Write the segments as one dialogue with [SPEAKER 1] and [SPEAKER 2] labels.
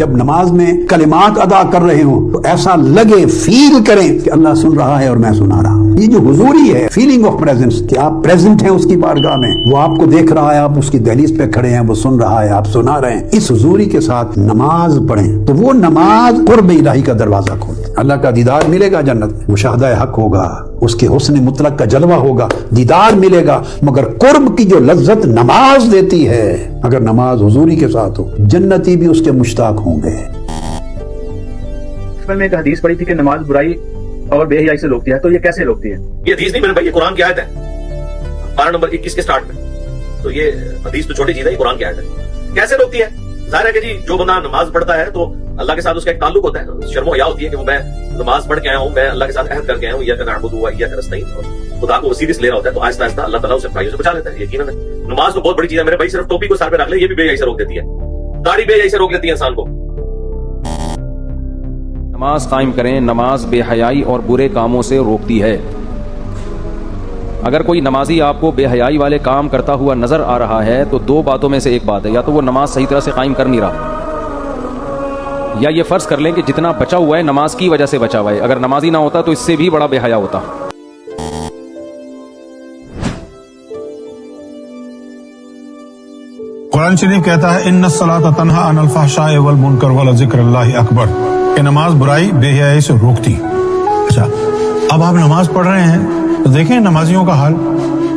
[SPEAKER 1] جب نماز میں کلمات ادا کر رہے ہوں تو ایسا لگے، فیل کریں کہ اللہ سن رہا ہے اور میں سنا رہا ہوں۔ یہ جو حضوری ہے، فیلنگ آف پریزنس، کہ آپ پریزنٹ ہیں اس کی بارگاہ میں، وہ آپ کو دیکھ رہا ہے، آپ اس کی دہلیز پہ کھڑے ہیں، وہ سن رہا ہے، آپ سنا رہے ہیں، اس حضوری کے ساتھ نماز پڑھیں تو وہ نماز قرب الہی کا دروازہ کھولتی ہے۔ اللہ کا دیدار ملے گا جنت میں، مشاہدہ حق ہوگا، اس کے حسن مطلق کا جلوہ ہوگا، دیدار ملے گا، مگر قرب کی جو لذت نماز دیتی ہے، اگر نماز حضوری کے ساتھ ہو، جنتی بھی اس کے مشتاق ہوں گے۔
[SPEAKER 2] میں ایک حدیث پڑھی تھی کہ نماز برائی اور بے حیائی سے روکتی ہے، تو یہ کیسے روکتی ہے؟
[SPEAKER 3] یہ حدیث نہیں میرے بھائی، یہ قرآن کی آیت ہے، پارہ نمبر 21 کے سٹارٹ میں۔ تو یہ حدیث تو چھوٹی چیز ہے، یہ قرآن کی آیت ہے۔ کیسے روکتی ہے؟ ظاہر ہے کہ جی جو بندہ نماز پڑھتا ہے تو اللہ کے ساتھ اس کا ایک تعلق ہوتا ہے، شرم و حیا ہوتی ہے کہ وہ میں نماز پڑھ کے آیا ہوں، میں اللہ کے ساتھ عہد کر کے آیا ہوں، ایاک نعبد و ایاک نستعین، خدا کو سیریس لینا ہوتا ہے، تو آہستہ آہستہ اللہ تعالیٰ اسے برائیوں سے بچا لیتا ہے۔ یقیناً نماز تو بہت بڑی چیز ہے میرے بھائی، صرف ٹوپی کو سر پہ رکھ لے یہ بھی بے حیائی سے روک دیتی ہے، داڑھی بے حیائی سے روک لیتی ہے انسان کو۔
[SPEAKER 4] نماز قائم کریں، نماز بے حیائی اور برے کاموں سے روکتی ہے۔ اگر کوئی نمازی آپ کو بے حیائی والے کام کرتا ہوا نظر آ رہا ہے تو دو باتوں میں سے ایک بات ہے، یا تو وہ نماز صحیح طرح سے قائم کر نہیں رہا، یا یہ فرض کر لیں کہ جتنا بچا ہوا ہے نماز کی وجہ سے بچا ہوا ہے، اگر نمازی نہ ہوتا تو اس سے بھی بڑا بے حیا ہوتا۔
[SPEAKER 5] قرآن شریف کہتا ہے ان الصلاۃ تنہی عن الفحشاء والمنکر ولذکر اللہ اکبر، کہ نماز برائی بے حیائی سے روکتی۔ اچھا، اب آپ نماز پڑھ رہے ہیں تو دیکھیں نمازیوں کا حال،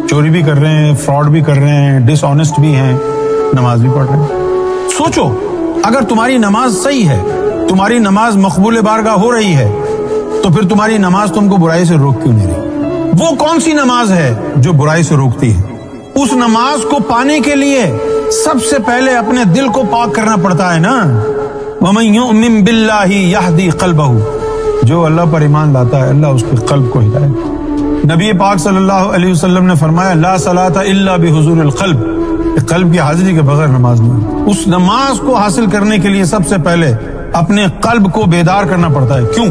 [SPEAKER 5] چوری بھی کر رہے ہیں، فراڈ بھی کر رہے ہیں، ڈس آنیسٹ بھی ہیں، نماز بھی پڑھ رہے ہیں۔ سوچو اگر تمہاری نماز صحیح ہے، تمہاری نماز مقبول بارگاہ ہو رہی ہے، تو پھر تمہاری نماز تم کو برائی سے روک کیوں نہیں رہی؟ وہ کون سی نماز ہے جو برائی سے روکتی ہے؟ اس نماز کو پانے کے لیے سب سے پہلے اپنے دل کو پاک کرنا پڑتا ہے نا۔ وَمَن يُؤْمِن بِاللَّهِ يَهْدِي قَلْبَهُ، جو اللہ پر ایمان لاتا ہے اللہ اس کے قلب کو ہدایت۔ نبی پاک صلی اللہ علیہ وسلم نے فرمایا لا صلاۃ الا بحضور القلب، قلب کی حاضری کے بغیر نماز نہیں۔ اس نماز کو حاصل کرنے کے لیے سب سے پہلے اپنے قلب کو بیدار کرنا پڑتا ہے۔ کیوں؟